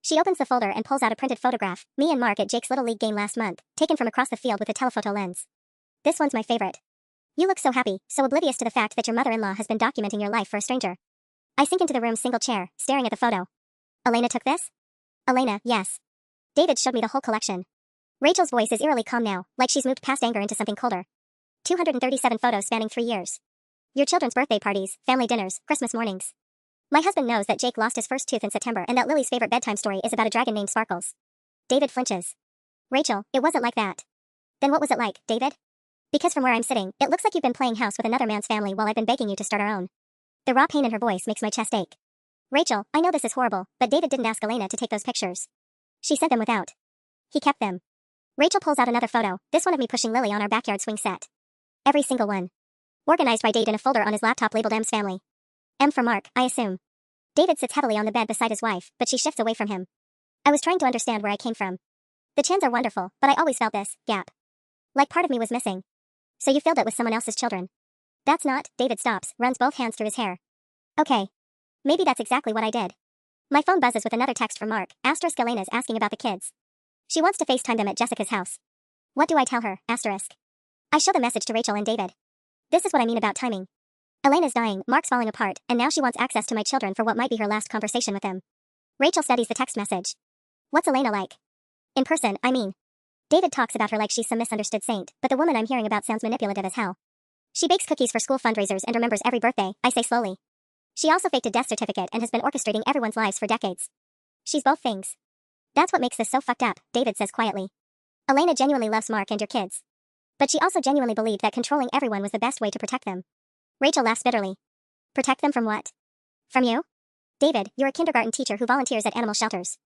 She opens the folder and pulls out a printed photograph, me and Mark at Jake's Little League game last month, taken from across the field with a telephoto lens. This one's my favorite. You look so happy, so oblivious to the fact that your mother-in-law has been documenting your life for a stranger. I sink into the room's single chair, staring at the photo. Elena took this? Elena, yes. David showed me the whole collection. Rachel's voice is eerily calm now, like she's moved past anger into something colder. 237 photos spanning 3 years. Your children's birthday parties, family dinners, Christmas mornings. My husband knows that Jake lost his first tooth in September and that Lily's favorite bedtime story is about a dragon named Sparkles. David flinches. Rachel, it wasn't like that. Then what was it like, David? Because from where I'm sitting, it looks like you've been playing house with another man's family while I've been begging you to start our own. The raw pain in her voice makes my chest ache. Rachel, I know this is horrible, but David didn't ask Elena to take those pictures. She sent them without. He kept them. Rachel pulls out another photo, this one of me pushing Lily on our backyard swing set. Every single one. Organized by date in a folder on his laptop labeled M's family. M for Mark, I assume. David sits heavily on the bed beside his wife, but she shifts away from him. I was trying to understand where I came from. The Chins are wonderful, but I always felt this gap. Like part of me was missing. So you filled it with someone else's children. That's not, David stops, runs both hands through his hair. Okay. Maybe that's exactly what I did. My phone buzzes with another text from Mark, asterisk Elena's asking about the kids. She wants to FaceTime them at Jessica's house. What do I tell her, asterisk? I show the message to Rachel and David. This is what I mean about timing. Elena's dying, Mark's falling apart, and now she wants access to my children for what might be her last conversation with them. Rachel studies the text message. What's Elena like? In person, I mean. David talks about her like she's some misunderstood saint, but the woman I'm hearing about sounds manipulative as hell. She bakes cookies for school fundraisers and remembers every birthday, I say slowly. She also faked a death certificate and has been orchestrating everyone's lives for decades. She's both things. That's what makes this so fucked up, David says quietly. Elena genuinely loves Mark and your kids. But she also genuinely believed that controlling everyone was the best way to protect them. Rachel laughs bitterly. Protect them from what? From you? David, you're a kindergarten teacher who volunteers at animal shelters.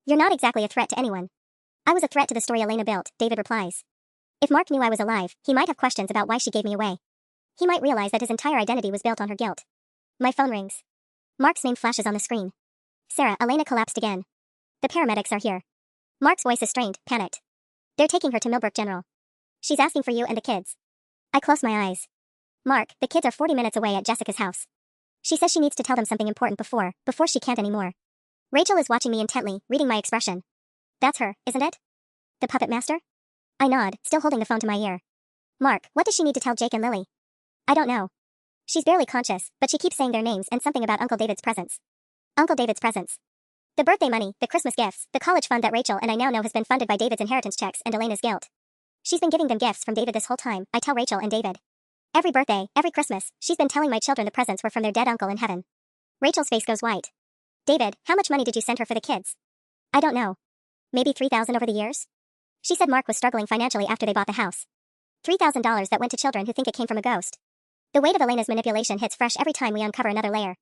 You're not exactly a threat to anyone. I was a threat to the story Elena built, David replies. If Mark knew I was alive, he might have questions about why she gave me away. He might realize that his entire identity was built on her guilt. My phone rings. Mark's name flashes on the screen. Sarah, Elena collapsed again. The paramedics are here. Mark's voice is strained, panicked. They're taking her to Millbrook General. She's asking for you and the kids. I close my eyes. Mark, the kids are 40 minutes away at Jessica's house. She says she needs to tell them something important before she can't anymore. Rachel is watching me intently, reading my expression. That's her, isn't it? The puppet master? I nod, still holding the phone to my ear. Mark, what does she need to tell Jake and Lily? I don't know. She's barely conscious, but she keeps saying their names and something about Uncle David's presents. Uncle David's presents. The birthday money, the Christmas gifts, the college fund that Rachel and I now know has been funded by David's inheritance checks and Elena's guilt. She's been giving them gifts from David this whole time, I tell Rachel and David. Every birthday, every Christmas, she's been telling my children the presents were from their dead uncle in heaven. Rachel's face goes white. David, how much money did you send her for the kids? I don't know. Maybe $3,000 over the years? She said Mark was struggling financially after they bought the house. $3,000 that went to children who think it came from a ghost. The weight of Elena's manipulation hits fresh every time we uncover another layer.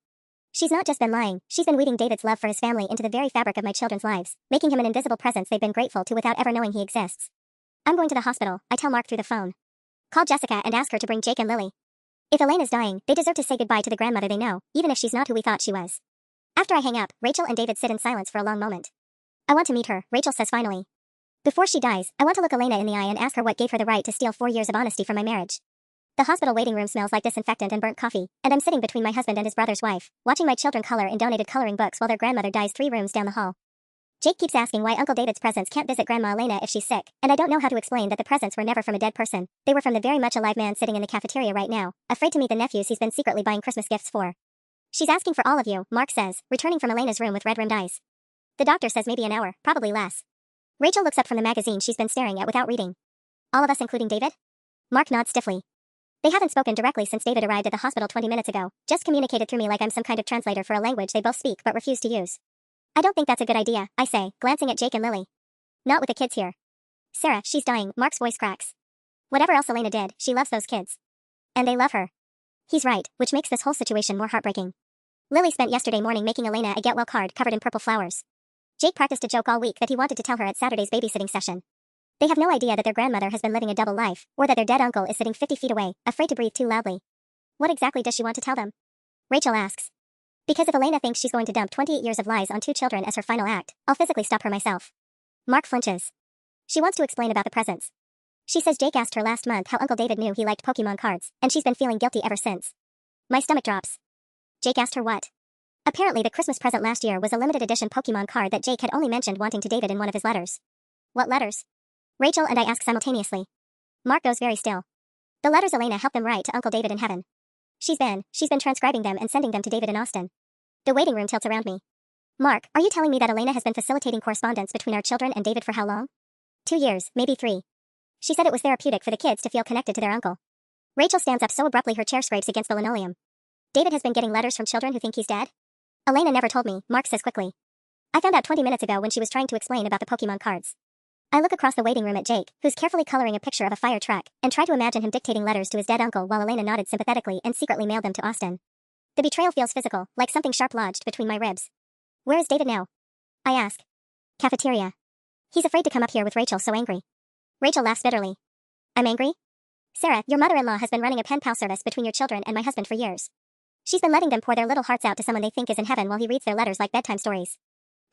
She's not just been lying, she's been weaving David's love for his family into the very fabric of my children's lives, making him an invisible presence they've been grateful to without ever knowing he exists. I'm going to the hospital, I tell Mark through the phone. Call Jessica and ask her to bring Jake and Lily. If Elena's dying, they deserve to say goodbye to the grandmother they know, even if she's not who we thought she was. After I hang up, Rachel and David sit in silence for a long moment. I want to meet her, Rachel says finally. Before she dies, I want to look Elena in the eye and ask her what gave her the right to steal 4 years of honesty from my marriage. The hospital waiting room smells like disinfectant and burnt coffee, and I'm sitting between my husband and his brother's wife, watching my children color in donated coloring books while their grandmother dies 3 rooms down the hall. Jake keeps asking why Uncle David's presents can't visit Grandma Elena if she's sick, and I don't know how to explain that the presents were never from a dead person, they were from the very much alive man sitting in the cafeteria right now, afraid to meet the nephews he's been secretly buying Christmas gifts for. She's asking for all of you, Mark says, returning from Elena's room with red-rimmed eyes. The doctor says maybe an hour, probably less. Rachel looks up from the magazine she's been staring at without reading. All of us including David? Mark nods stiffly. They haven't spoken directly since David arrived at the hospital 20 minutes ago, just communicated through me like I'm some kind of translator for a language they both speak but refuse to use. I don't think that's a good idea, I say, glancing at Jake and Lily. Not with the kids here. Sarah, she's dying, Mark's voice cracks. Whatever else Elena did, she loves those kids. And they love her. He's right, which makes this whole situation more heartbreaking. Lily spent yesterday morning making Elena a get-well card covered in purple flowers. Jake practiced a joke all week that he wanted to tell her at Saturday's babysitting session. They have no idea that their grandmother has been living a double life, or that their dead uncle is sitting 50 feet away, afraid to breathe too loudly. What exactly does she want to tell them? Rachel asks. Because if Elena thinks she's going to dump 28 years of lies on 2 children as her final act, I'll physically stop her myself. Mark flinches. She wants to explain about the presents. She says Jake asked her last month how Uncle David knew he liked Pokemon cards, and she's been feeling guilty ever since. My stomach drops. Jake asked her what? Apparently the Christmas present last year was a limited edition Pokemon card that Jake had only mentioned wanting to David in one of his letters. What letters? Rachel and I ask simultaneously. Mark goes very still. The letters Elena helped them write to Uncle David in heaven. She's been transcribing them and sending them to David in Austin. The waiting room tilts around me. Mark, are you telling me that Elena has been facilitating correspondence between our children and David for how long? 2 years, maybe 3. She said it was therapeutic for the kids to feel connected to their uncle. Rachel stands up so abruptly her chair scrapes against the linoleum. David has been getting letters from children who think he's dead? Elena never told me, Mark says quickly. I found out 20 minutes ago when she was trying to explain about the Pokemon cards. I look across the waiting room at Jake, who's carefully coloring a picture of a fire truck, and try to imagine him dictating letters to his dead uncle while Elena nodded sympathetically and secretly mailed them to Austin. The betrayal feels physical, like something sharp lodged between my ribs. Where is David now? I ask. Cafeteria. He's afraid to come up here with Rachel, so angry. Rachel laughs bitterly. I'm angry? Sarah, your mother-in-law has been running a pen pal service between your children and my husband for years. She's been letting them pour their little hearts out to someone they think is in heaven while he reads their letters like bedtime stories.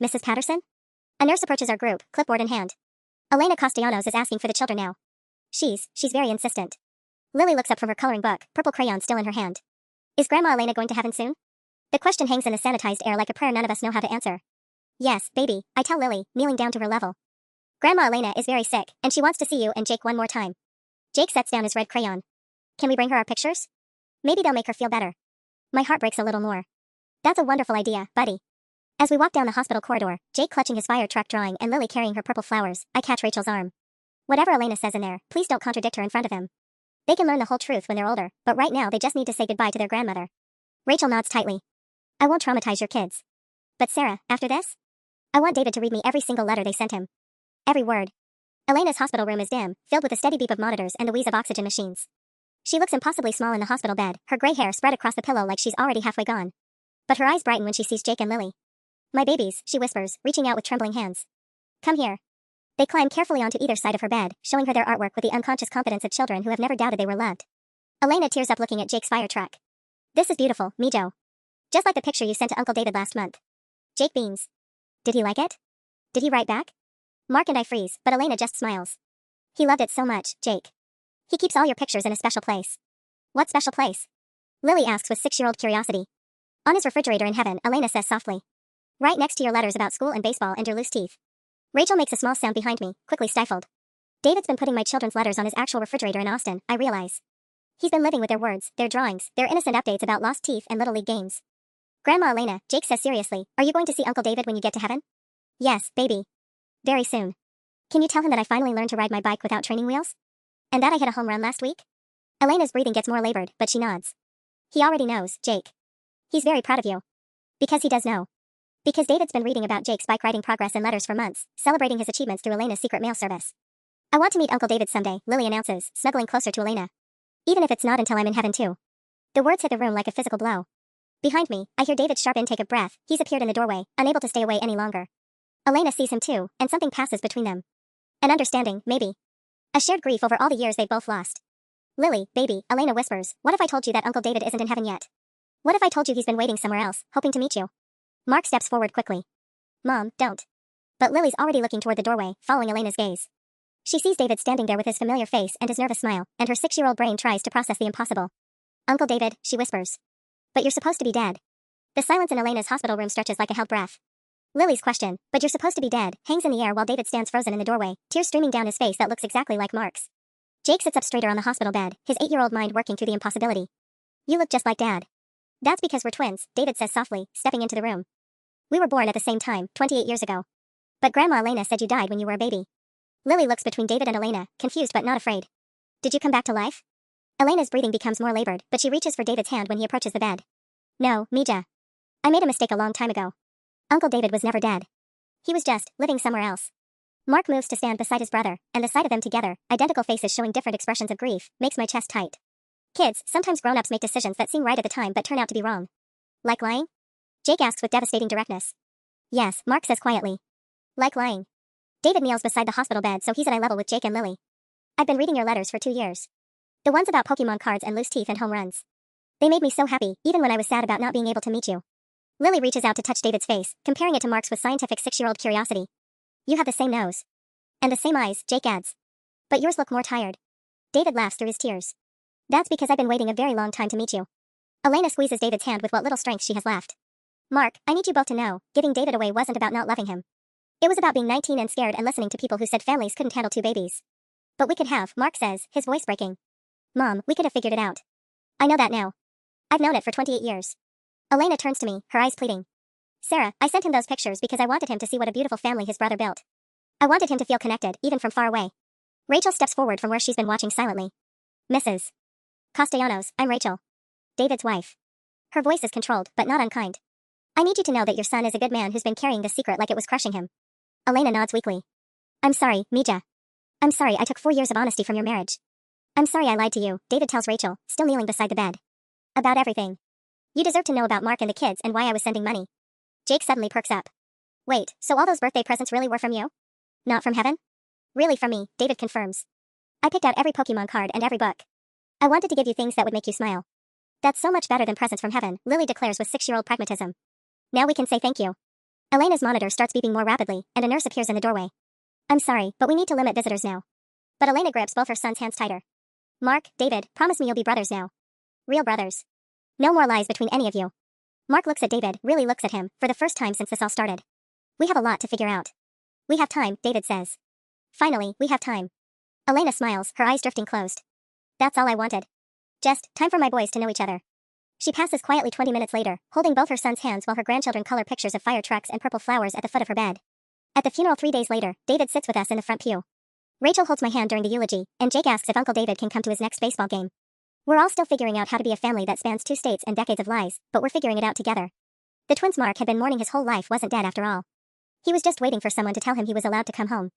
Mrs. Patterson? A nurse approaches our group, clipboard in hand. Elena Castellanos is asking for the children now. She's very insistent. Lily looks up from her coloring book, purple crayon still in her hand. Is Grandma Elena going to heaven soon? The question hangs in the sanitized air like a prayer none of us know how to answer. Yes, baby, I tell Lily, kneeling down to her level. Grandma Elena is very sick, and she wants to see you and Jake one more time. Jake sets down his red crayon. Can we bring her our pictures? Maybe they'll make her feel better. My heart breaks a little more. That's a wonderful idea, buddy. As we walk down the hospital corridor, Jake clutching his fire truck drawing and Lily carrying her purple flowers, I catch Rachel's arm. Whatever Elena says in there, please don't contradict her in front of him. They can learn the whole truth when they're older, but right now they just need to say goodbye to their grandmother. Rachel nods tightly. I won't traumatize your kids. But Sarah, after this? I want David to read me every single letter they sent him. Every word. Elena's hospital room is dim, filled with a steady beep of monitors and the wheeze of oxygen machines. She looks impossibly small in the hospital bed, her gray hair spread across the pillow like she's already halfway gone. But her eyes brighten when she sees Jake and Lily. My babies, she whispers, reaching out with trembling hands. Come here. They climb carefully onto either side of her bed, showing her their artwork with the unconscious confidence of children who have never doubted they were loved. Elena tears up looking at Jake's fire truck. This is beautiful, Mijo. Just like the picture you sent to Uncle David last month. Jake beams. Did he like it? Did he write back? Mark and I freeze, but Elena just smiles. He loved it so much, Jake. He keeps all your pictures in a special place. What special place? Lily asks with 6-year-old curiosity. On his refrigerator in heaven, Elena says softly. Right next to your letters about school and baseball and your loose teeth. Rachel makes a small sound behind me, quickly stifled. David's been putting my children's letters on his actual refrigerator in Austin, I realize. He's been living with their words, their drawings, their innocent updates about lost teeth and Little League games. Grandma Elena, Jake says seriously, are you going to see Uncle David when you get to heaven? Yes, baby. Very soon. Can you tell him that I finally learned to ride my bike without training wheels? And that I hit a home run last week? Elena's breathing gets more labored, but she nods. He already knows, Jake. He's very proud of you. Because he does know. Because David's been reading about Jake's bike riding progress in letters for months, celebrating his achievements through Elena's secret mail service. I want to meet Uncle David someday, Lily announces, snuggling closer to Elena. Even if it's not until I'm in heaven too. The words hit the room like a physical blow. Behind me, I hear David's sharp intake of breath. He's appeared in the doorway, unable to stay away any longer. Elena sees him too, and something passes between them. An understanding, maybe. A shared grief over all the years they've both lost. Lily, baby, Elena whispers, what if I told you that Uncle David isn't in heaven yet? What if I told you he's been waiting somewhere else, hoping to meet you? Mark steps forward quickly. Mom, don't. But Lily's already looking toward the doorway, following Elena's gaze. She sees David standing there with his familiar face and his nervous smile, and her 6-year-old brain tries to process the impossible. Uncle David, she whispers. But you're supposed to be dead. The silence in Elena's hospital room stretches like a held breath. Lily's question, but you're supposed to be dead, hangs in the air while David stands frozen in the doorway, tears streaming down his face that looks exactly like Mark's. Jake sits up straighter on the hospital bed, his 8-year-old mind working through the impossibility. You look just like Dad. That's because we're twins, David says softly, stepping into the room. We were born at the same time, 28 years ago. But Grandma Elena said you died when you were a baby. Lily looks between David and Elena, confused but not afraid. Did you come back to life? Elena's breathing becomes more labored, but she reaches for David's hand when he approaches the bed. No, Mija. I made a mistake a long time ago. Uncle David was never dead. He was just living somewhere else. Mark moves to stand beside his brother, and the sight of them together, identical faces showing different expressions of grief, makes my chest tight. Kids, sometimes grown-ups make decisions that seem right at the time but turn out to be wrong. Like lying? Jake asks with devastating directness. Yes, Mark says quietly. Like lying. David kneels beside the hospital bed so he's at eye level with Jake and Lily. I've been reading your letters for 2 years. The ones about Pokemon cards and loose teeth and home runs. They made me so happy, even when I was sad about not being able to meet you. Lily reaches out to touch David's face, comparing it to Mark's with scientific 6-year-old curiosity. You have the same nose. And the same eyes, Jake adds. But yours look more tired. David laughs through his tears. That's because I've been waiting a very long time to meet you. Elena squeezes David's hand with what little strength she has left. Mark, I need you both to know, giving David away wasn't about not loving him. It was about being 19 and scared and listening to people who said families couldn't handle 2 babies. But we could have, Mark says, his voice breaking. Mom, we could have figured it out. I know that now. I've known it for 28 years. Elena turns to me, her eyes pleading. Sarah, I sent him those pictures because I wanted him to see what a beautiful family his brother built. I wanted him to feel connected, even from far away. Rachel steps forward from where she's been watching silently. Mrs. Castellanos, I'm Rachel. David's wife. Her voice is controlled, but not unkind. I need you to know that your son is a good man who's been carrying this secret like it was crushing him. Elena nods weakly. I'm sorry, Mija. I'm sorry I took 4 years of honesty from your marriage. I'm sorry I lied to you, David tells Rachel, still kneeling beside the bed. About everything. You deserve to know about Mark and the kids and why I was sending money. Jake suddenly perks up. Wait, so all those birthday presents really were from you? Not from heaven? Really from me, David confirms. I picked out every Pokemon card and every book. I wanted to give you things that would make you smile. That's so much better than presents from heaven, Lily declares with 6-year-old pragmatism. Now we can say thank you. Elena's monitor starts beeping more rapidly, and a nurse appears in the doorway. I'm sorry, but we need to limit visitors now. But Elena grips both her son's hands tighter. Mark, David, promise me you'll be brothers now. Real brothers. No more lies between any of you. Mark looks at David, really looks at him, for the first time since this all started. We have a lot to figure out. We have time, David says. Finally, we have time. Elena smiles, her eyes drifting closed. That's all I wanted. Just, time for my boys to know each other. She passes quietly 20 minutes later, holding both her son's hands while her grandchildren color pictures of fire trucks and purple flowers at the foot of her bed. At the funeral 3 days later, David sits with us in the front pew. Rachel holds my hand during the eulogy, and Jake asks if Uncle David can come to his next baseball game. We're all still figuring out how to be a family that spans 2 states and decades of lies, but we're figuring it out together. The twins Mark had been mourning his whole life wasn't dead after all. He was just waiting for someone to tell him he was allowed to come home.